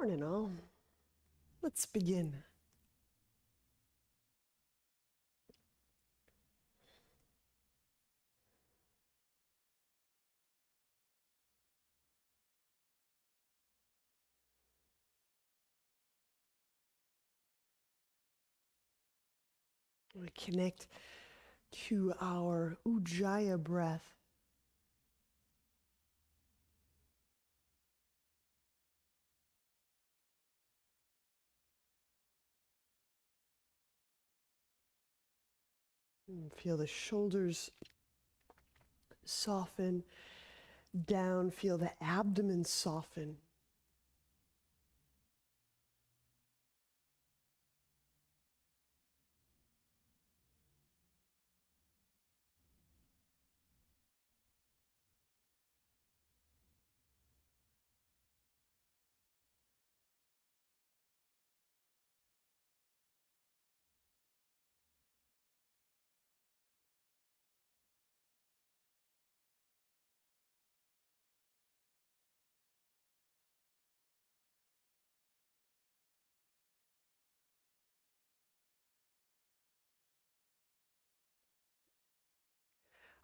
Morning all. Let's begin. We connect to our Ujjayi breath. And feel the shoulders soften down. Feel the abdomen soften.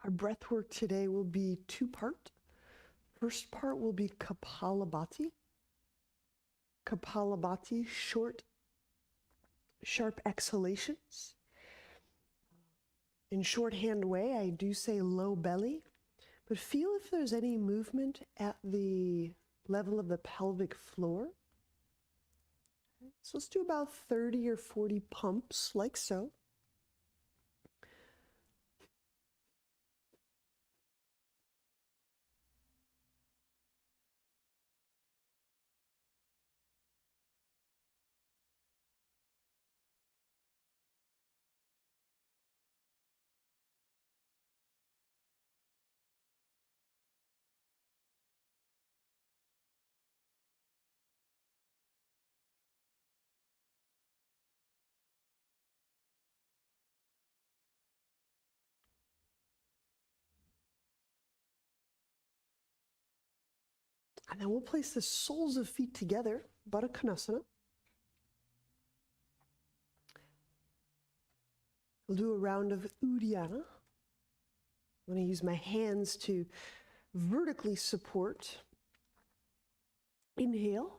Our breath work today will be two-part. First part will be Kapalabhati. Kapalabhati, short, sharp exhalations. In shorthand way, I do say low belly, but feel if there's any movement at the level of the pelvic floor. So let's do about 30 or 40 pumps, like so. And then we'll place the soles of feet together, Baddha Konasana. We'll do a round of Uddiyana. I'm going to use my hands to vertically support. Inhale.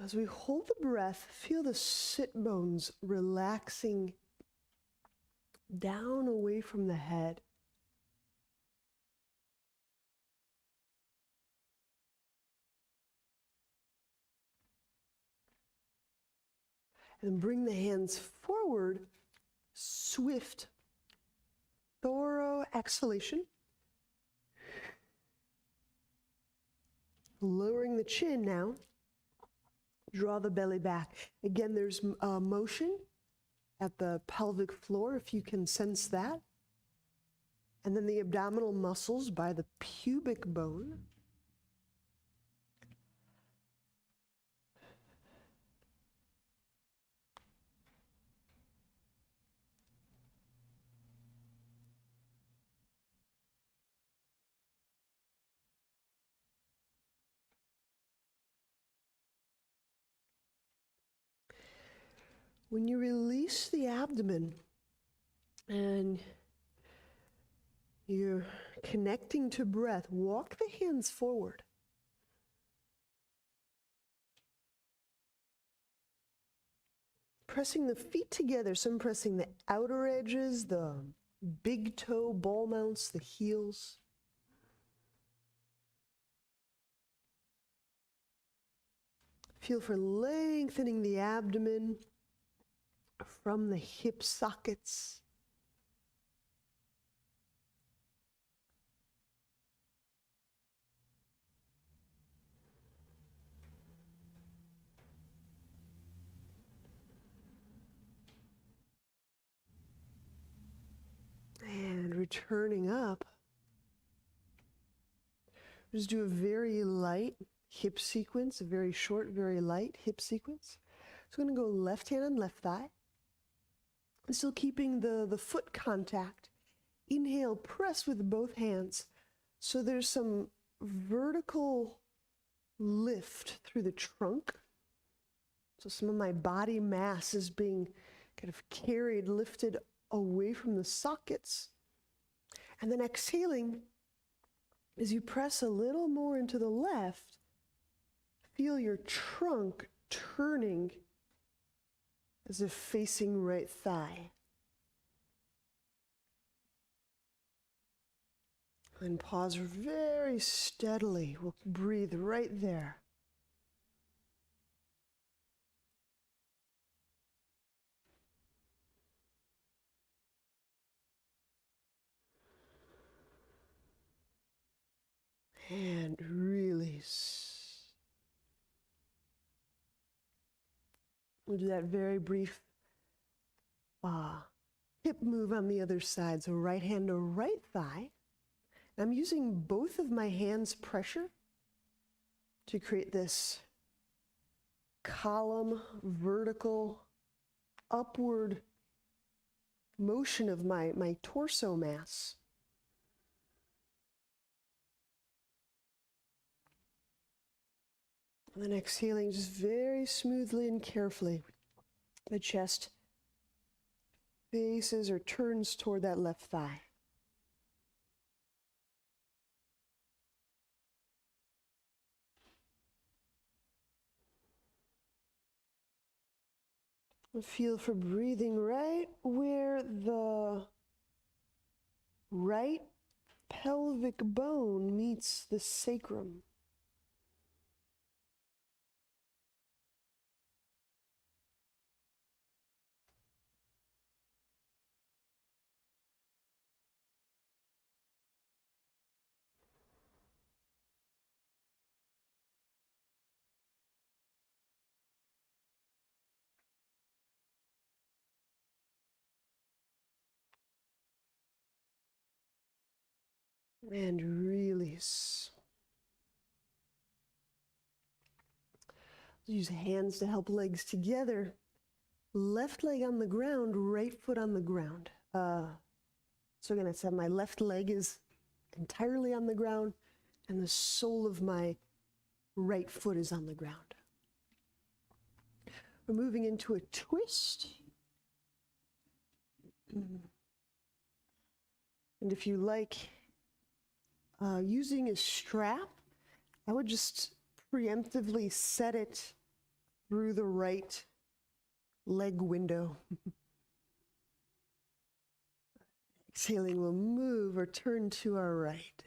As we hold the breath, feel the sit bones relaxing down away from the head. And bring the hands forward, swift, thorough exhalation. Lowering the chin now, draw the belly back. Again, there's motion at the pelvic floor, if you can sense that. And then the abdominal muscles by the pubic bone. When you release the abdomen and you're connecting to breath, walk the hands forward. Pressing the feet together, some pressing the outer edges, the big toe ball mounts, the heels. Feel for lengthening the abdomen from the hip sockets. And returning up, just do a very light hip sequence, a very short, very light hip sequence. So I'm going to go left hand on left thigh. And still keeping the foot contact Inhale, press with both hands. So there's some vertical lift through the trunk. So some of my body mass is being kind of carried, lifted away from the sockets. And then exhaling, as you press a little more into the left, feel your trunk turning as if facing right thigh. And pause very steadily. We'll breathe right there. And release. We'll do that very brief hip move on the other side. So right hand to right thigh. I'm using both of my hands' pressure to create this column, vertical, upward motion of my torso mass. And then exhaling just very smoothly and carefully. The chest faces or turns toward that left thigh. Feel for breathing right where the right pelvic bone meets the sacrum. And release. Use hands to help legs together. Left leg on the ground, right foot on the ground. So again, I said my left leg is entirely on the ground and the sole of my right foot is on the ground. We're moving into a twist. And if you like using a strap, I would just preemptively set it through the right leg window. Exhaling, we'll move or turn to our right.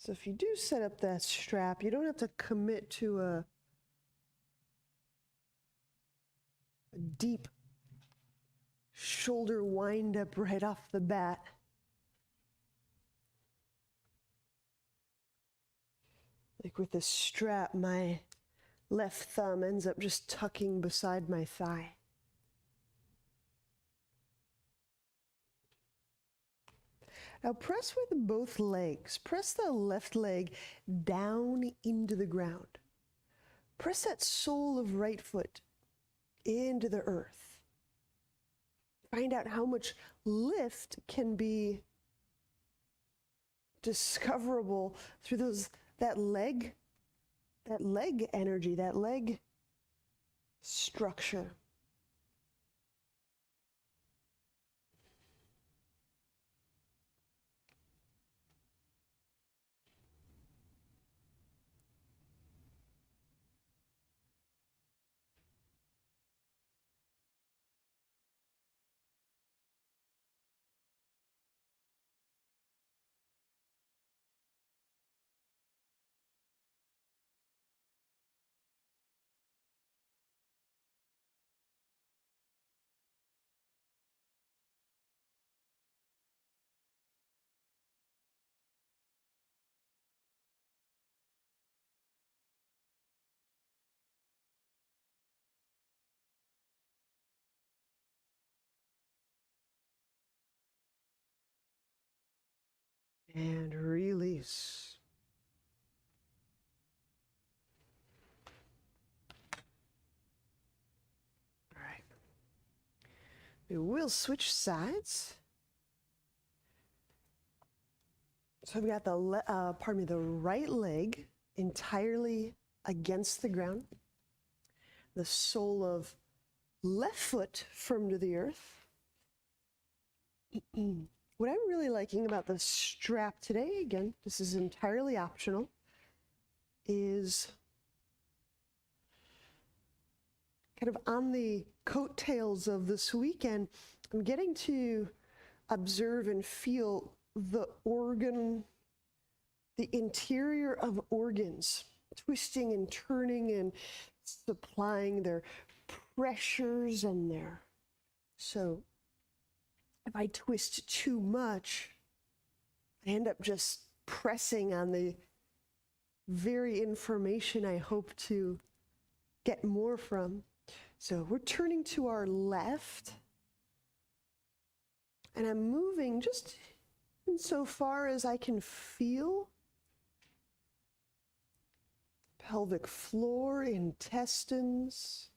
So if you do set up that strap, you don't have to commit to a deep shoulder wind up right off the bat. Like with the strap, my left thumb ends up just tucking beside my thigh. Now press with both legs. Press the left leg down into the ground. Press that sole of right foot into the earth. Find out how much lift can be discoverable through that leg energy, that leg structure. And release. All right. We will switch sides. So I've got the right leg entirely against the ground. The sole of left foot firm to the earth. What I'm really liking about the strap today, again, this is entirely optional, is kind of on the coattails of this weekend, I'm getting to observe and feel the interior of organs, twisting and turning and supplying their pressures and their, so if I twist too much, I end up just pressing on the very information I hope to get more from. So we're turning to our left, and I'm moving just insofar as I can feel pelvic floor, intestines.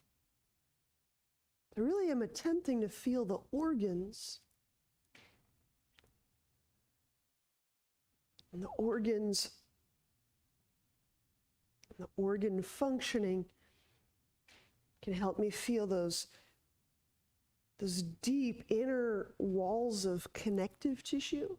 I really am attempting to feel the organs. And the organs, the organ functioning can help me feel those deep inner walls of connective tissue.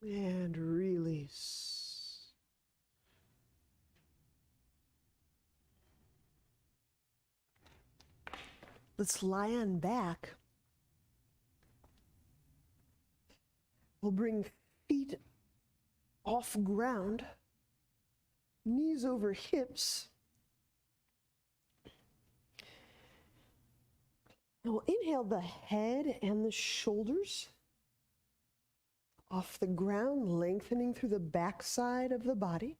And release. Let's lie on back. We'll bring feet off ground, knees over hips. And we'll inhale the head and the shoulders off the ground, lengthening through the backside of the body.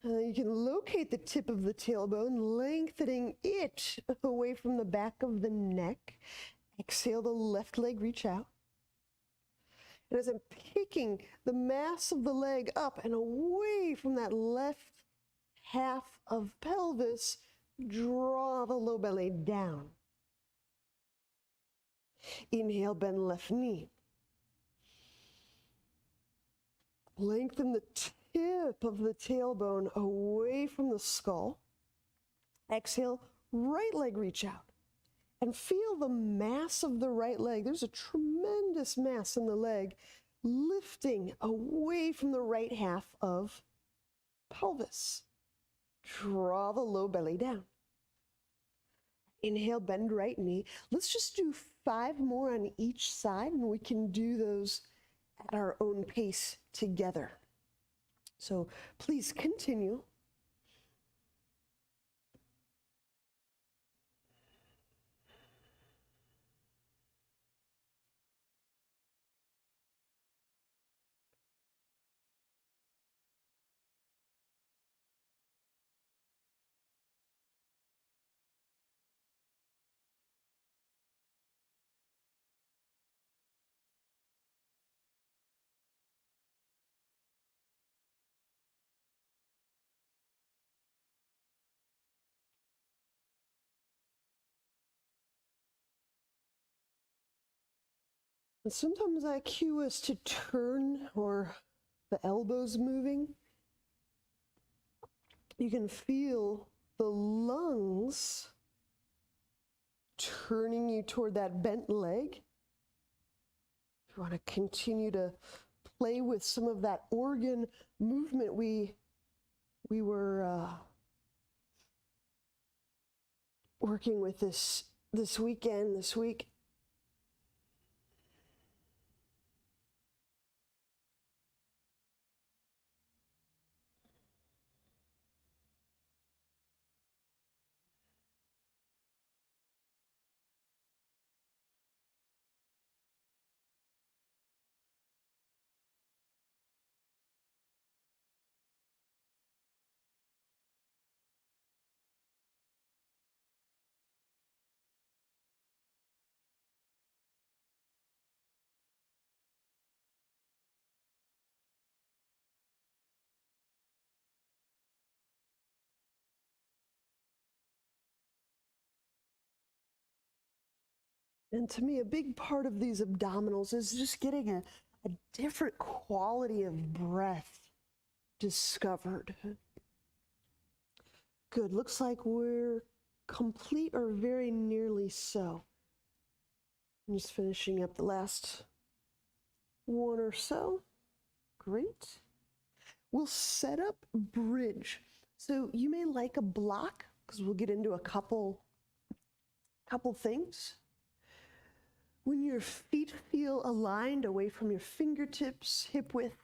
You can locate the tip of the tailbone, lengthening it away from the back of the neck. Exhale, the left leg, reach out. And as I'm picking the mass of the leg up and away from that left half of pelvis, draw the low belly down. Inhale, bend left knee. Lengthen the tip of the tailbone away from the skull. Exhale, right leg reach out. And feel the mass of the right leg. There's a tremendous mass in the leg, lifting away from the right half of pelvis. Draw the low belly down. Inhale, bend right knee. Let's just do 5 more on each side, and we can do those at our own pace together. So please continue. And sometimes I cue us to turn or the elbows moving. You can feel the lungs turning you toward that bent leg. If you want to continue to play with some of that organ movement we were working with this week. And to me, a big part of these abdominals is just getting a different quality of breath discovered. Good, looks like we're complete or very nearly so. I'm just finishing up the last one or so. Great. We'll set up bridge. So you may like a block, because we'll get into a couple things. When your feet feel aligned away from your fingertips, hip width,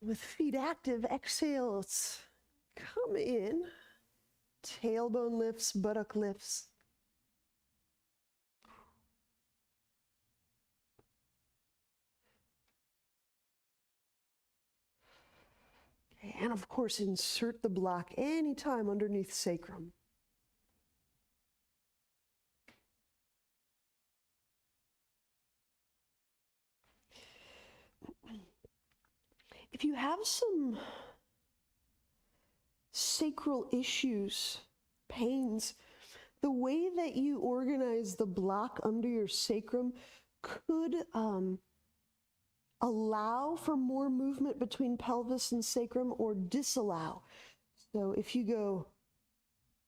with feet active, exhale, let's come in, tailbone lifts, buttock lifts. Okay, and of course, insert the block anytime underneath sacrum. If you have some sacral issues, pains, the way that you organize the block under your sacrum could allow for more movement between pelvis and sacrum or disallow. So if you go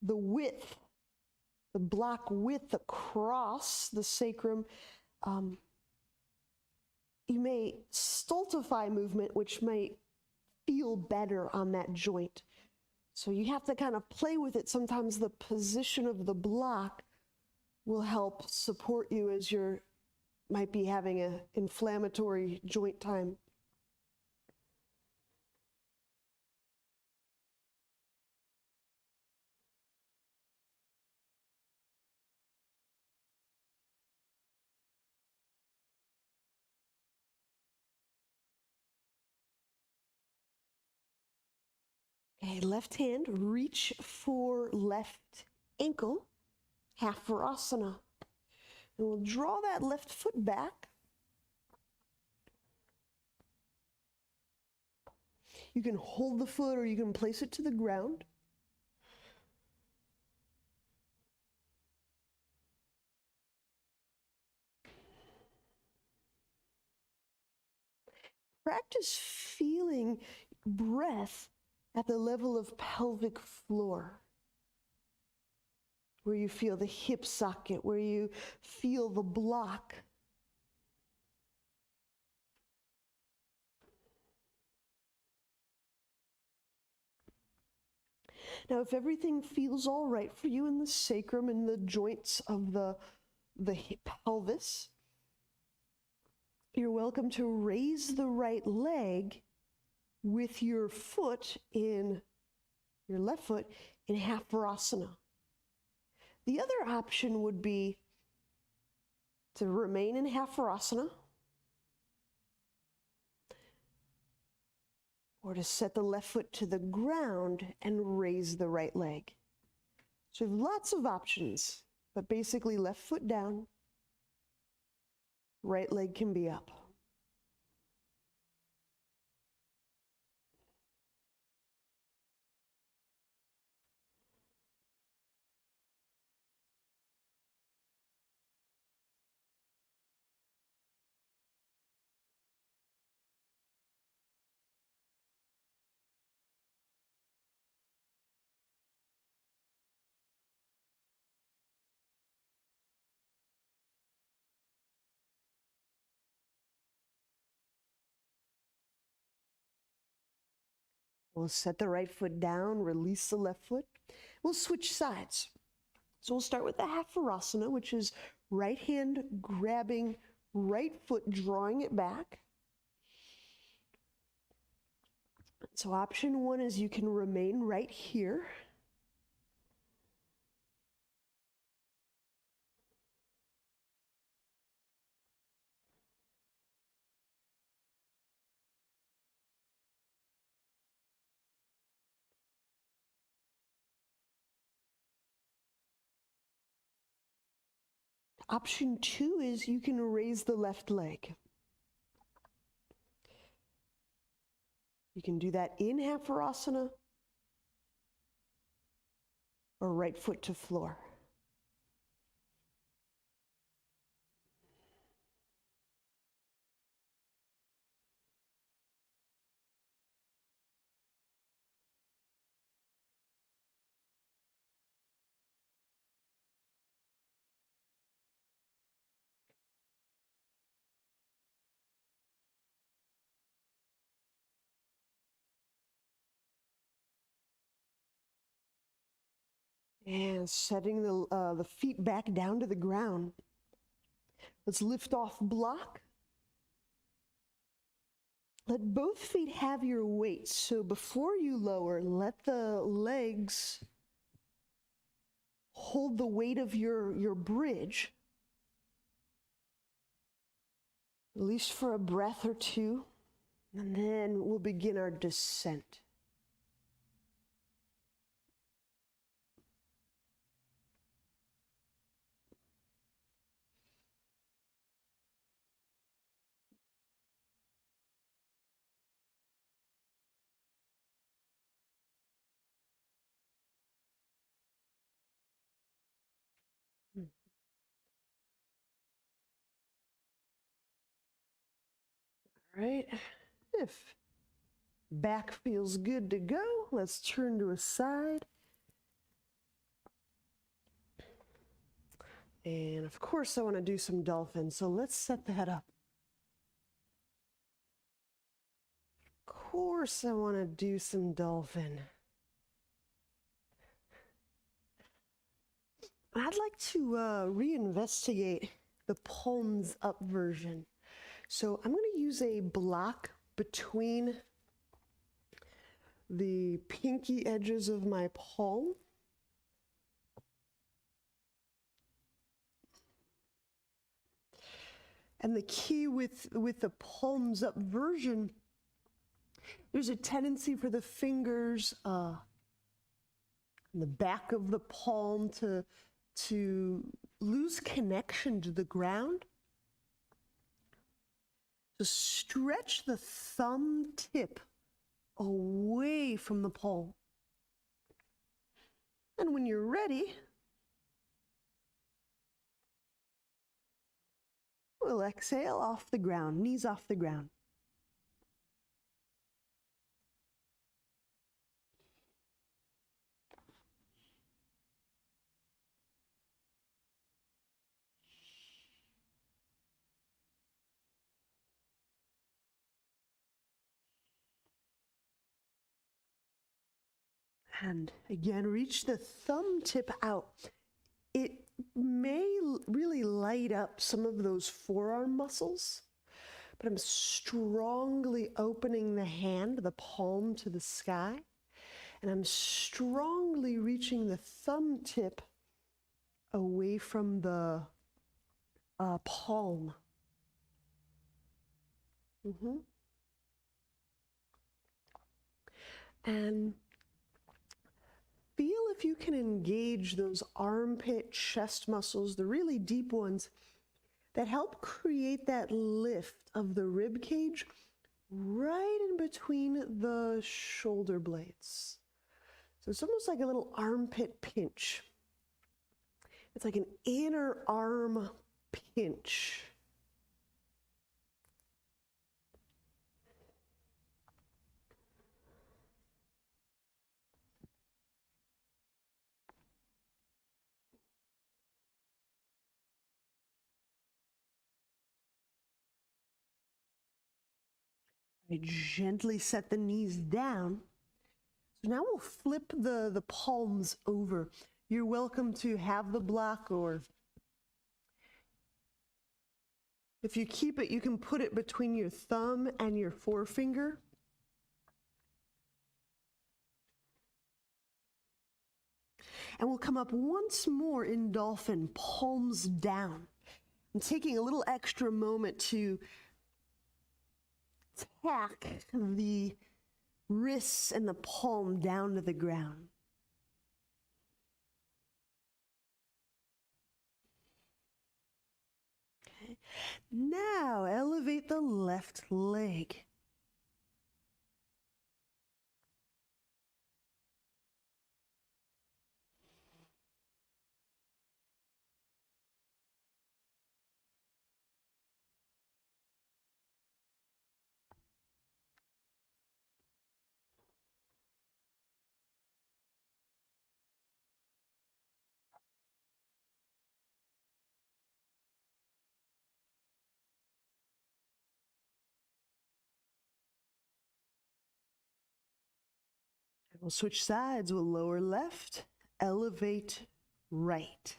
the width, the block width across the sacrum, you may stultify movement, which may feel better on that joint. So you have to kind of play with it. Sometimes the position of the block will help support you as you might be having an inflammatory joint time. Okay, left hand, reach for left ankle, half Varasana. And we'll draw that left foot back. You can hold the foot or you can place it to the ground. Practice feeling breath at the level of pelvic floor, where you feel the hip socket, where you feel the block. Now, if everything feels all right for you in the sacrum and the joints of the pelvis, you're welcome to raise the right leg with your foot in, your left foot in half Varasana. The other option would be to remain in half Varasana, or to set the left foot to the ground and raise the right leg. So you have lots of options, but basically left foot down, right leg can be up. We'll set the right foot down, release the left foot. We'll switch sides. So we'll start with the half Varasana, which is right hand grabbing right foot, drawing it back. So option one is you can remain right here. Option two is you can raise the left leg. You can do that in half Arasana or right foot to floor. And setting the feet back down to the ground. Let's lift off block. Let both feet have your weight. So before you lower, let the legs hold the weight of your bridge, at least for a breath or two, and then we'll begin our descent. All right, if back feels good to go, let's turn to a side. And of course I want to do some dolphin, so let's set that up. Of course I want to do some dolphin. I'd like to reinvestigate the palms up version. So I'm going to use a block between the pinky edges of my palm. And the key with the palms up version, there's a tendency for the fingers in the back of the palm to lose connection to the ground. So stretch the thumb tip away from the palm. And when you're ready, we'll exhale off the ground, knees off the ground. And again, reach the thumb tip out. It may really light up some of those forearm muscles, but I'm strongly opening the hand, the palm to the sky, and I'm strongly reaching the thumb tip away from the palm. And feel if you can engage those armpit, chest muscles, the really deep ones that help create that lift of the rib cage right in between the shoulder blades. So it's almost like a little armpit pinch. It's like an inner arm pinch. I gently set the knees down. So now we'll flip the palms over. You're welcome to have the block, or if you keep it, you can put it between your thumb and your forefinger. And we'll come up once more in dolphin, palms down. I'm taking a little extra moment to tack the wrists and the palm down to the ground. Okay. Now elevate the left leg. We'll switch sides. We'll lower left, elevate right.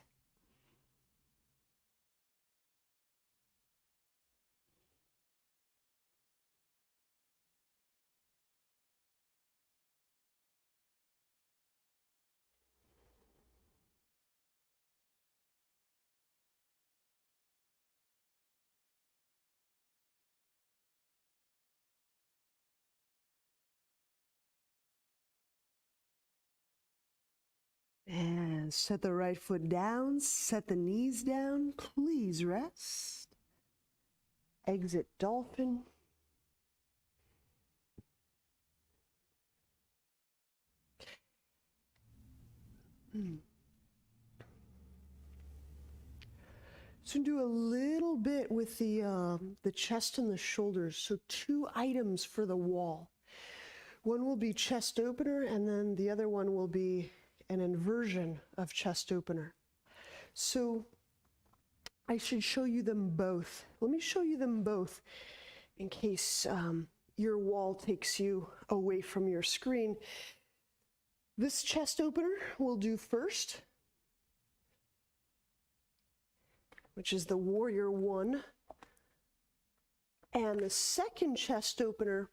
And set the right foot down, set the knees down, please rest. Exit dolphin. So do a little bit with the chest and the shoulders. So 2 items for the wall. One will be chest opener, and then the other one will be an inversion of chest opener. So I should show you them both. Let me show you them both in case your wall takes you away from your screen. This chest opener we'll do first, which is the Warrior One. And the second chest opener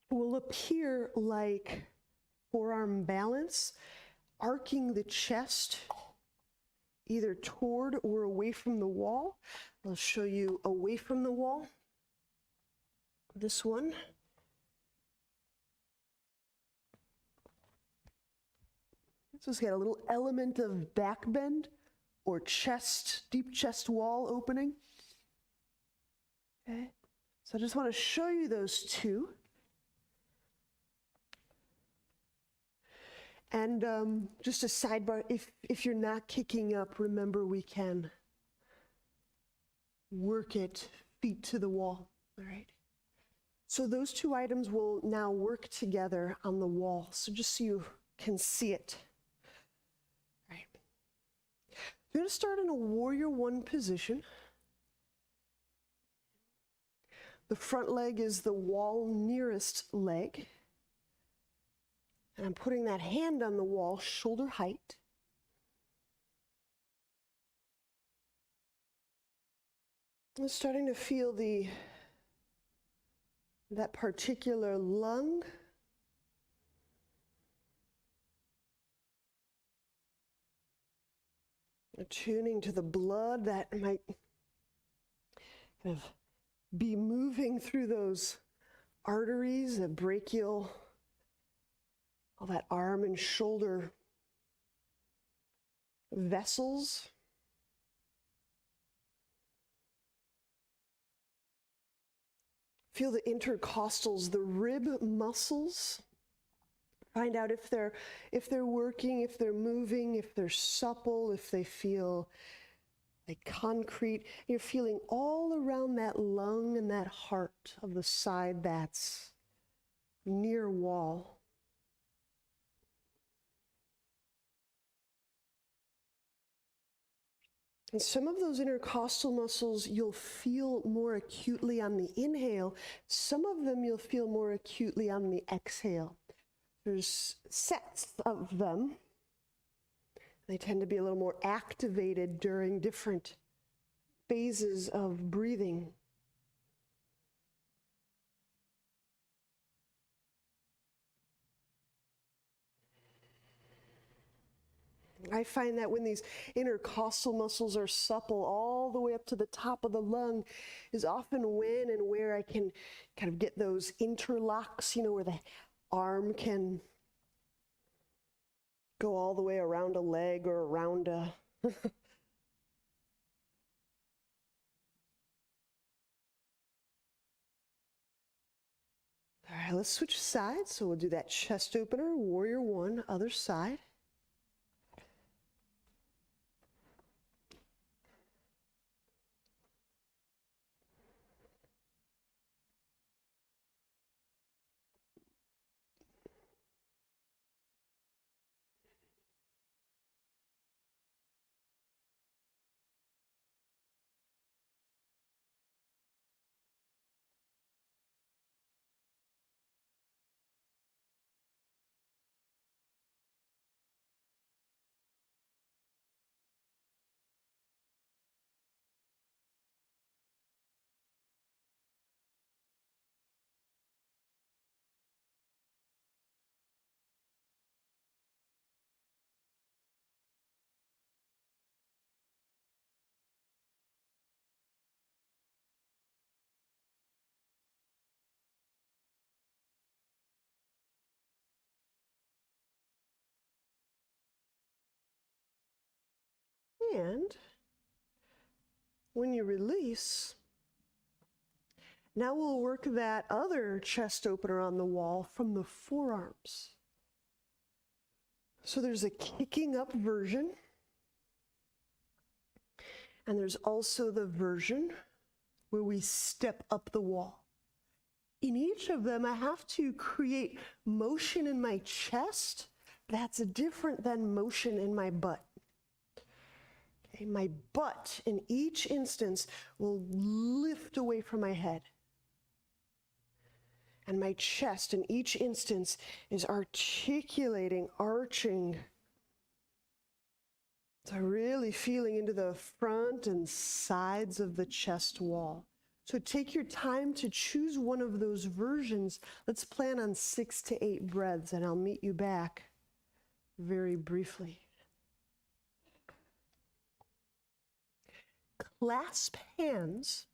will appear like forearm balance, arcing the chest either toward or away from the wall. I'll show you away from the wall. This one. So it's got a little element of back bend or chest, deep chest wall opening. Okay, so I just want to show you those two. And just a sidebar, if you're not kicking up, remember we can work it feet to the wall, all right? So those 2 items will now work together on the wall, so just so you can see it. All right. You're gonna start in a Warrior One position. The front leg is the wall nearest leg. And I'm putting that hand on the wall, shoulder height. I'm starting to feel that particular lung. Attuning to the blood that might kind of be moving through those arteries, the brachial, all that arm and shoulder vessels. Feel the intercostals, the rib muscles. Find out if they're working, if they're moving, if they're supple, if they feel like concrete. You're feeling all around that lung and that heart of the side that's near wall. And some of those intercostal muscles you'll feel more acutely on the inhale. Some of them you'll feel more acutely on the exhale. There's sets of them. They tend to be a little more activated during different phases of breathing. I find that when these intercostal muscles are supple all the way up to the top of the lung is often when and where I can kind of get those interlocks, where the arm can go all the way around a leg or around a... All right, let's switch sides. So we'll do that chest opener, warrior one, other side. And when you release, now we'll work that other chest opener on the wall from the forearms. So there's a kicking up version, and there's also the version where we step up the wall. In each of them, I have to create motion in my chest that's different than motion in my butt. Okay, my butt in each instance will lift away from my head. And my chest in each instance is articulating, arching. So really feeling into the front and sides of the chest wall. So take your time to choose one of those versions. Let's plan on 6 to 8 breaths, and I'll meet you back very briefly. Clasp hands.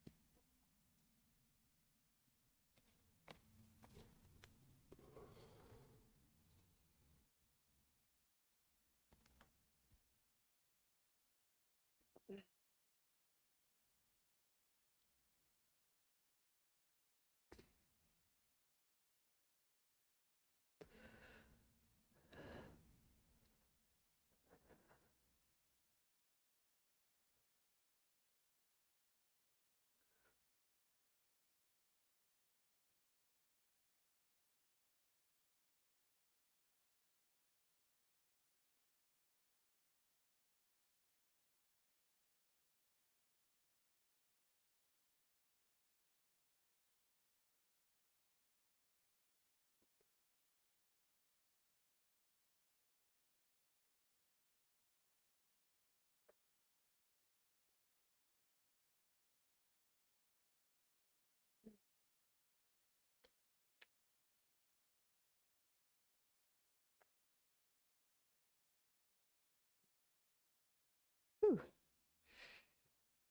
Whew.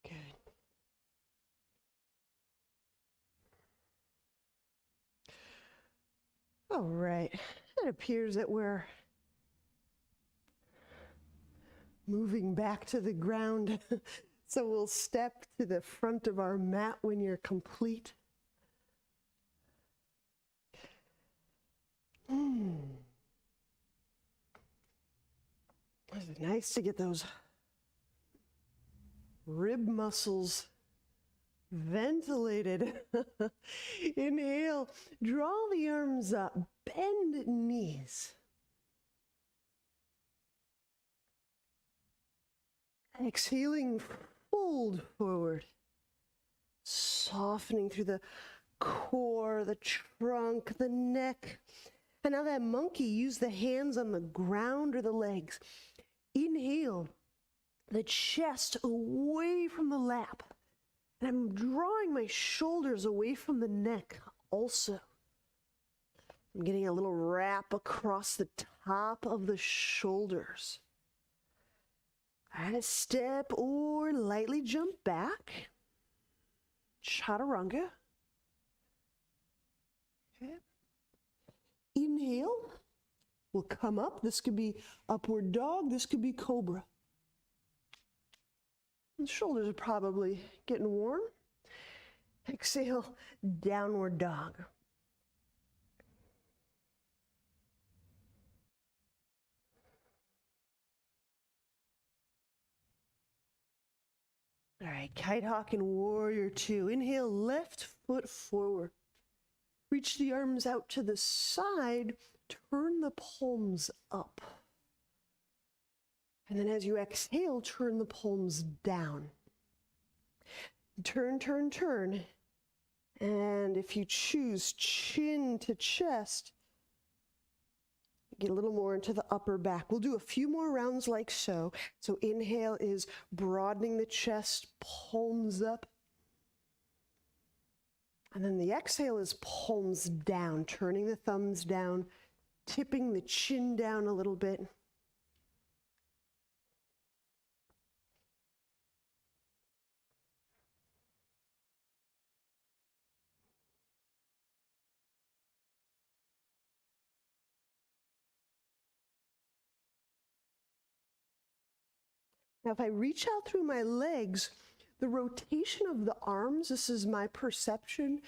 Good. All right. It appears that we're moving back to the ground. So we'll step to the front of our mat when you're complete. It's nice to get those rib muscles ventilated. Inhale, draw the arms up, bend knees. Exhaling, fold forward, softening through the core, the trunk, the neck, And now that monkey, use the hands on the ground or the legs. Inhale, the chest away from the lap. And I'm drawing my shoulders away from the neck also. I'm getting a little wrap across the top of the shoulders. All right, step or lightly jump back. Chaturanga. Okay. Inhale, we'll come up. This could be upward dog, this could be cobra. The shoulders are probably getting warm. Exhale, downward dog. All right, kite hawk and warrior two. Inhale, left foot forward. Reach the arms out to the side, turn the palms up. And then as you exhale, turn the palms down. Turn, turn, turn. And if you choose chin to chest, get a little more into the upper back. We'll do a few more rounds like so. So inhale is broadening the chest, palms up. And then the exhale is palms down, turning the thumbs down, tipping the chin down a little bit. Now, if I reach out through my legs, the rotation of the arms, this is my perception,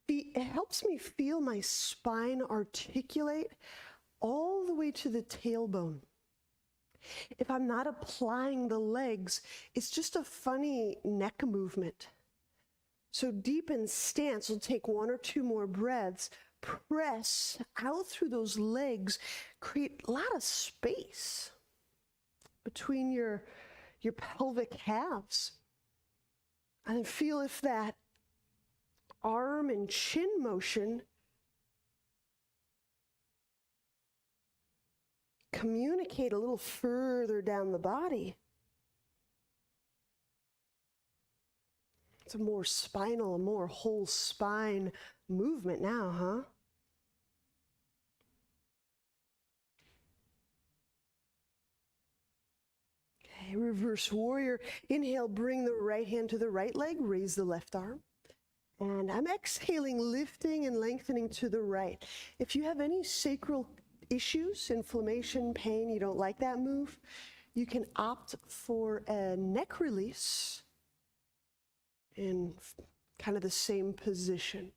it helps me feel my spine articulate all the way to the tailbone. If I'm not applying the legs, it's just a funny neck movement. So deep in stance, we'll take one or two more breaths, press out through those legs, create a lot of space between your pelvic halves. And then feel if that arm and chin motion communicate a little further down the body. It's a more spinal, a more whole spine movement now, huh? Okay, reverse warrior. Inhale, bring the right hand to the right leg, raise the left arm. And I'm exhaling, lifting and lengthening to the right. If you have any sacral issues, inflammation, pain, you don't like that move, you can opt for a neck release in kind of the same position.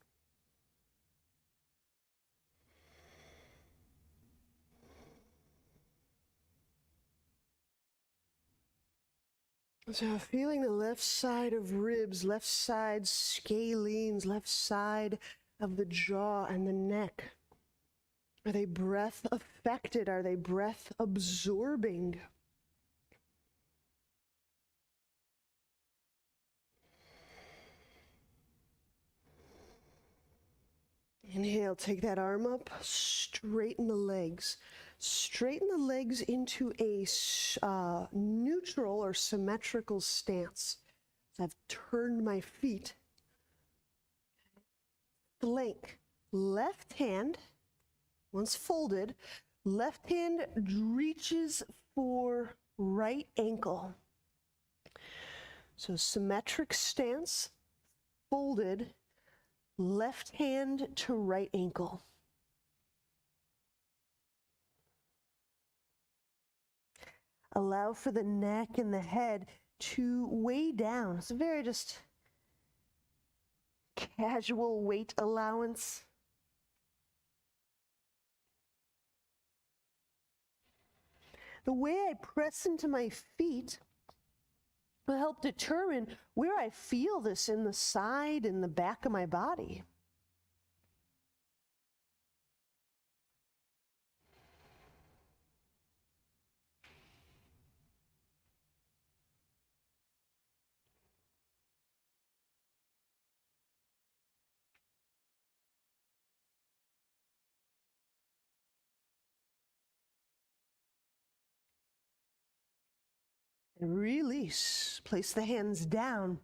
So feeling the left side of ribs, left side scalenes, left side of the jaw and the neck. Are they breath affected? Are they breath absorbing? Inhale, take that arm up, straighten the legs. Straighten the legs into a neutral or symmetrical stance. So I've turned my feet. Flank, left hand, once folded, left hand reaches for right ankle. So symmetric stance, folded, left hand to right ankle. Allow for the neck and the head to weigh down. It's a very just casual weight allowance. The way I press into my feet will help determine where I feel this in the side and the back of my body. And release. Place the hands down.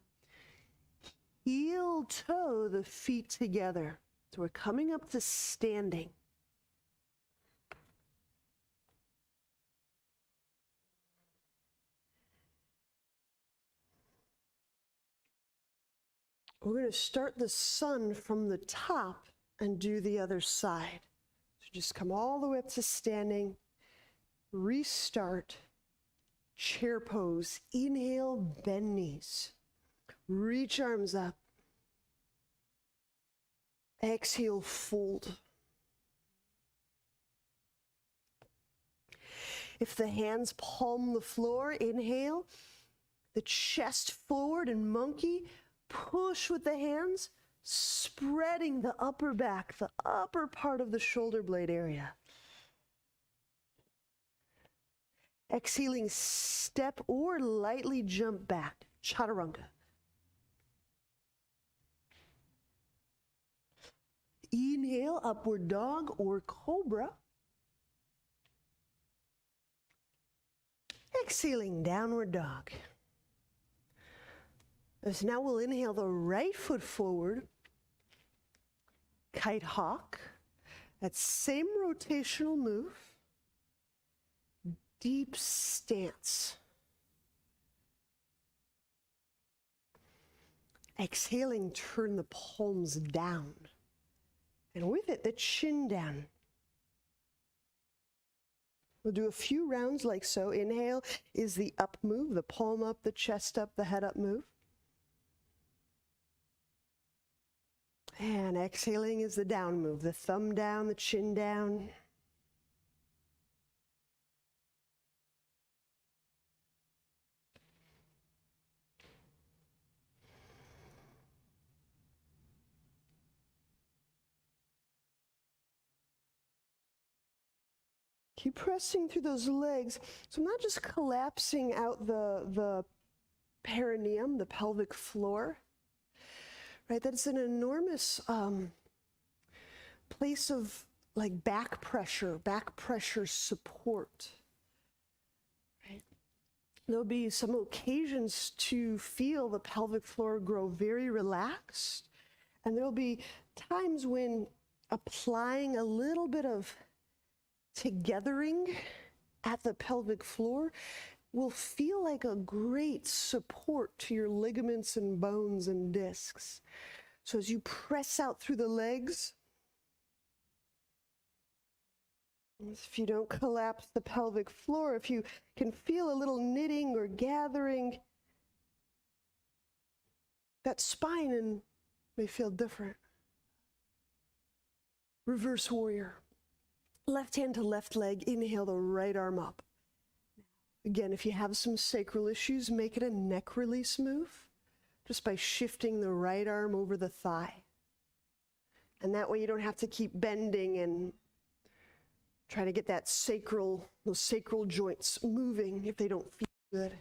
Heel toe the feet together. So we're coming up to standing. We're going to start the sun from the top and do the other side. So just come all the way up to standing. Restart. Chair pose. Inhale, bend knees. Reach arms up. Exhale, fold. If the hands palm the floor, inhale. The chest forward and monkey. Push with the hands, spreading the upper back, the upper part of the shoulder blade area. Exhaling, step or lightly jump back, chaturanga. Inhale, upward dog or cobra. Exhaling, downward dog. So now we'll inhale the right foot forward, kite hawk. That same rotational move, deep stance. Exhaling, turn the palms down. And with it, the chin down. We'll do a few rounds like so. Inhale is the up move, the palm up, the chest up, the head up move. And exhaling is the down move, the thumb down, the chin down. Keep pressing through those legs. So I'm not just collapsing out the perineum, the pelvic floor. Right, that's an enormous place of like back pressure support. Right? There'll be some occasions to feel the pelvic floor grow very relaxed, and there'll be times when applying a little bit of togethering at the pelvic floor will feel like a great support to your ligaments and bones and discs. So as you press out through the legs, if you don't collapse the pelvic floor, if you can feel a little knitting or gathering, that spine may feel different. Reverse warrior. Left hand to left leg, inhale the right arm up. Again, if you have some sacral issues, make it a neck release move, just by shifting the right arm over the thigh. And that way you don't have to keep bending and try to get those sacral joints moving if they don't feel good.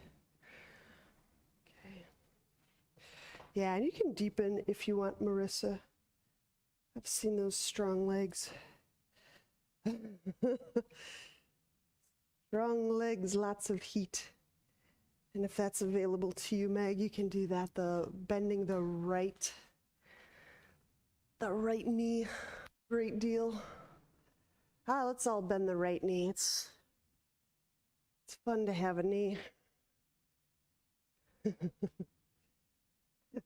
Okay. Yeah, and you can deepen if you want, Marissa. I've seen those strong legs. Strong legs, lots of heat. And if that's available to you, Meg, you can do that, bending the right knee, great deal. Let's all bend the right knee. It's fun to have a knee.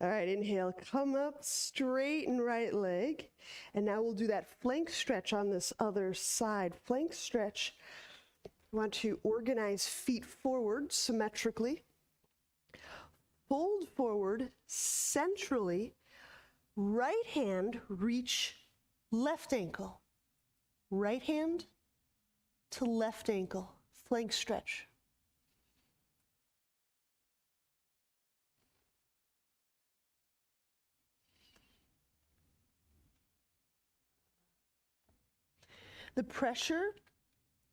All right, inhale, come up, straighten right leg. And now we'll do that flank stretch on this other side. Flank stretch. You want to organize feet forward symmetrically. Fold forward centrally. Right hand, reach left ankle. Right hand to left ankle. Flank stretch. The pressure,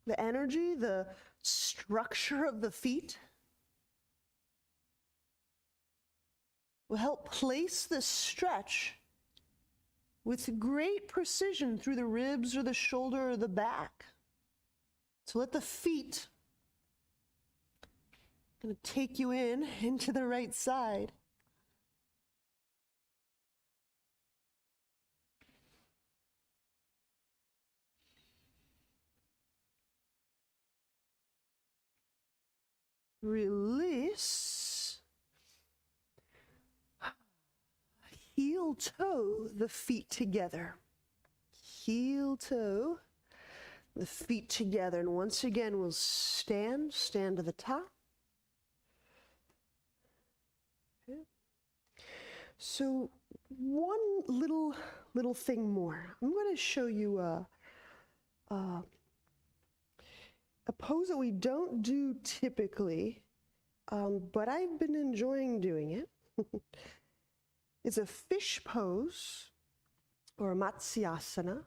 the energy, the structure of the feet will help place the stretch with great precision through the ribs or the shoulder or the back. So let the feet Going to take you into the right side. Release. Heel toe the feet together. Heel toe the feet together. And once again, we'll stand to the top. Okay. So one little thing more. I'm going to show you a pose that we don't do typically, but I've been enjoying doing it. It's a fish pose, or a Matsyasana,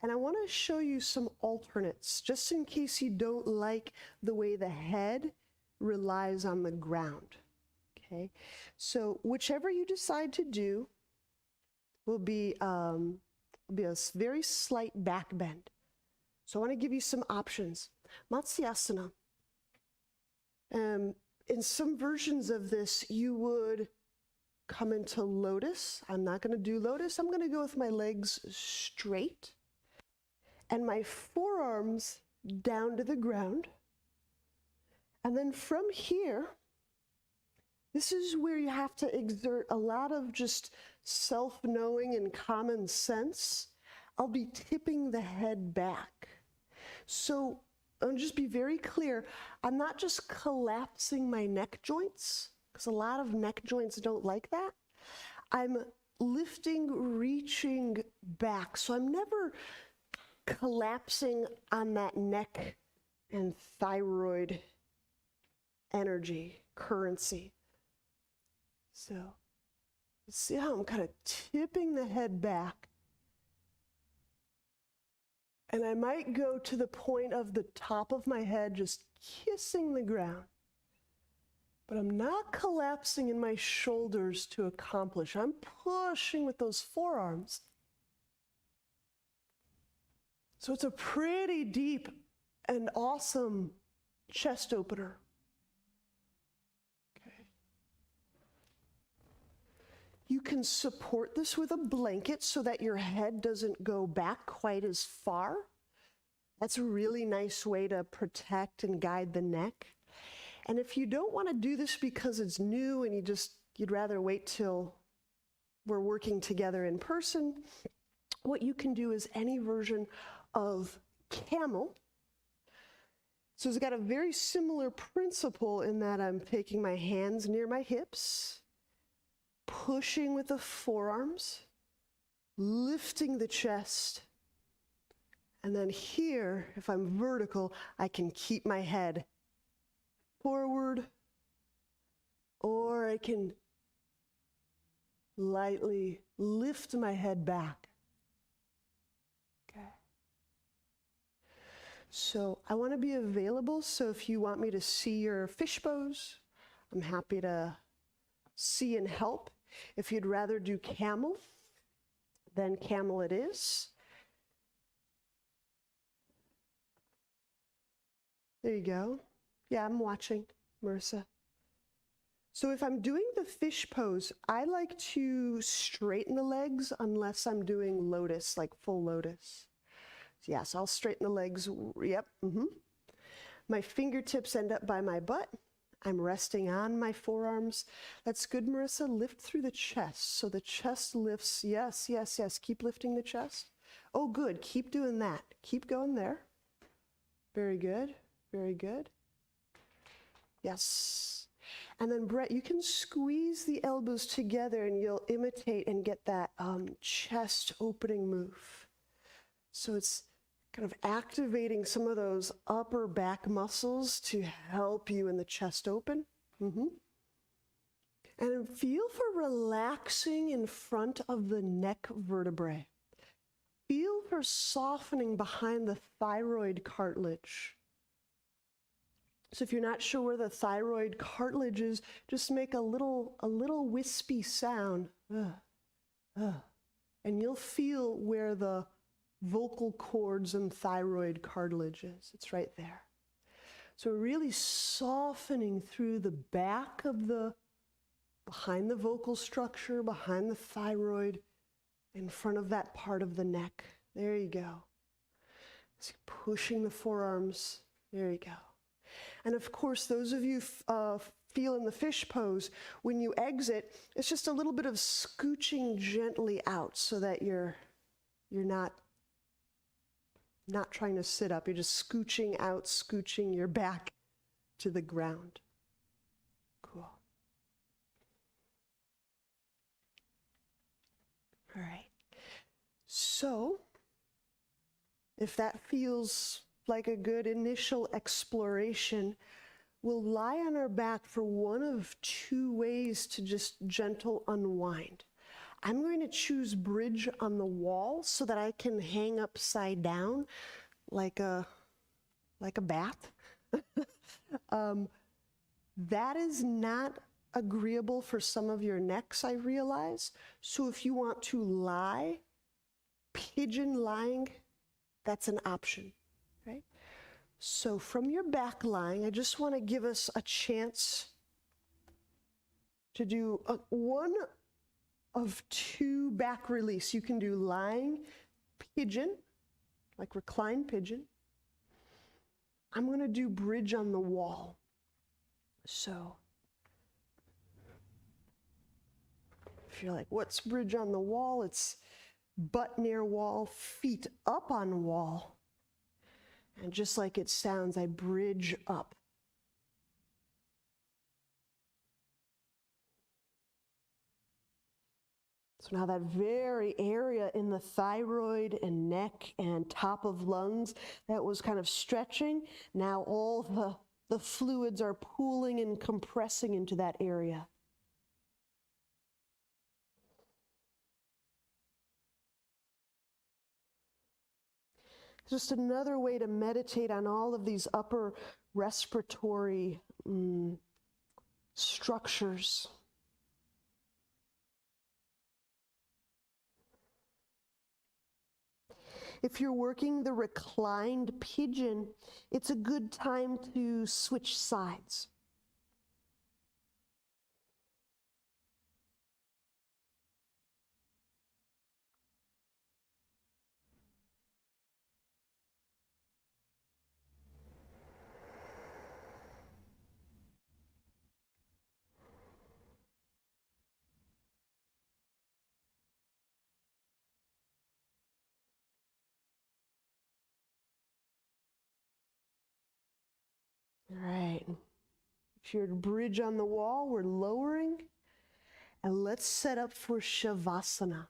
and I want to show you some alternates, just in case you don't like the way the head relies on the ground. Okay, so whichever you decide to do will be a very slight back bend. So I want to give you some options. Matsiasana. In some versions of this, you would come into lotus. I'm not going to do lotus. I'm going to go with my legs straight and my forearms down to the ground. And then from here, this is where you have to exert a lot of just self-knowing and common sense. I'll be tipping the head back. So I'll just be very clear. I'm not just collapsing my neck joints, because a lot of neck joints don't like that. I'm lifting, reaching back. So I'm never collapsing on that neck and thyroid energy, currency. So see how I'm kind of tipping the head back. And I might go to the point of the top of my head just kissing the ground. But I'm not collapsing in my shoulders to accomplish. I'm pushing with those forearms. So it's a pretty deep and awesome chest opener. Okay. You can support this with a blanket so that your head doesn't go back quite as far. That's a really nice way to protect and guide the neck. And if you don't want to do this because it's new and you'd rather wait till we're working together in person, what you can do is any version of camel. So it's got a very similar principle in that I'm taking my hands near my hips, pushing with the forearms, lifting the chest, and then here, if I'm vertical, I can keep my head forward, or I can lightly lift my head back. Okay. So I want to be available, so if you want me to see your fish pose, I'm happy to see and help. If you'd rather do camel, then camel it is. There you go. Yeah, I'm watching, Marissa. So if I'm doing the fish pose, I like to straighten the legs unless I'm doing lotus, like full lotus. So yes, I'll straighten the legs. Yep. My fingertips end up by my butt. I'm resting on my forearms. That's good, Marissa. Lift through the chest. So the chest lifts. Yes, yes, yes. Keep lifting the chest. Oh, good. Keep doing that. Keep going there. Very good. Very good. Yes. And then, Brett, you can squeeze the elbows together and you'll imitate and get that chest opening move. So it's kind of activating some of those upper back muscles to help you in the chest open. And feel for relaxing in front of the neck vertebrae. Feel for softening behind the thyroid cartilage. So if you're not sure where the thyroid cartilage is, just make a little wispy sound. And you'll feel where the vocal cords and thyroid cartilage is. It's right there. So really softening through the back of behind the vocal structure, behind the thyroid, in front of that part of the neck. There you go. So pushing the forearms. There you go. And of course, those of you feel in the fish pose, when you exit, it's just a little bit of scooching gently out so that you're not trying to sit up. You're just scooching out, scooching your back to the ground. Cool. All right. So, if that feels like a good initial exploration, we'll lie on our back for one of two ways to just gentle unwind. I'm going to choose bridge on the wall so that I can hang upside down like a bat. That is not agreeable for some of your necks, I realize. So if you want to lie, pigeon lying, that's an option, right? So from your back lying, I just want to give us a chance to do one of two back release. You can do lying pigeon, like reclined pigeon. I'm going to do bridge on the wall. So if you're like, what's bridge on the wall? It's butt near wall, feet up on wall. And just like it sounds, I bridge up. So now that very area in the thyroid and neck and top of lungs that was kind of stretching, now all the fluids are pooling and compressing into that area. Just another way to meditate on all of these upper respiratory structures. If you're working the reclined pigeon, it's a good time to switch sides. All right. If you're at bridge on the wall, we're lowering. And let's set up for Shavasana.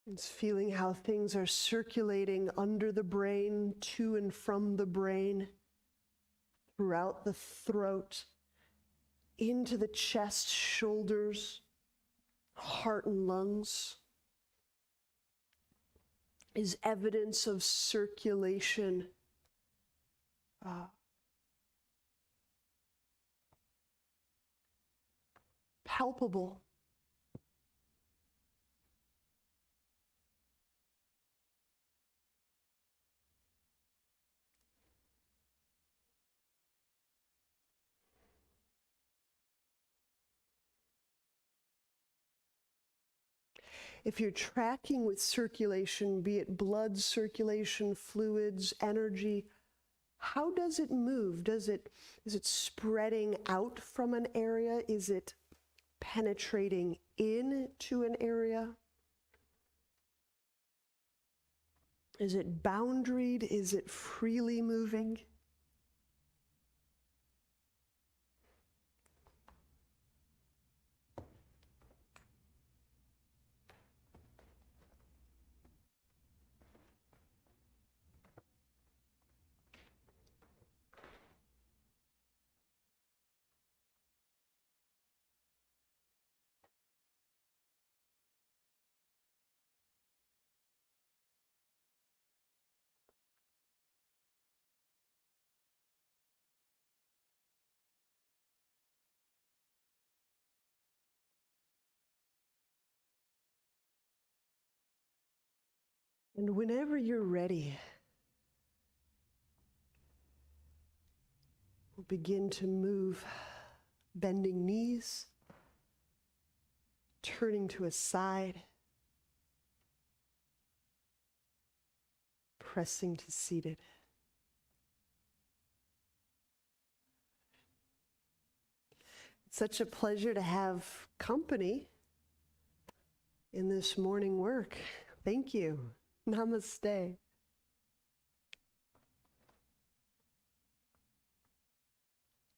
It's feeling how things are circulating under the brain, to and from the brain, throughout the throat, into the chest, shoulders, heart and lungs, is evidence of circulation. Palpable. If you're tracking with circulation, be it blood circulation, fluids, energy, how does it move? Is it spreading out from an area? Is it penetrating into an area? Is it boundaried? Is it freely moving? And whenever you're ready, we'll begin to move, bending knees, turning to a side, pressing to seated. It's such a pleasure to have company in this morning work. Thank you. Namaste.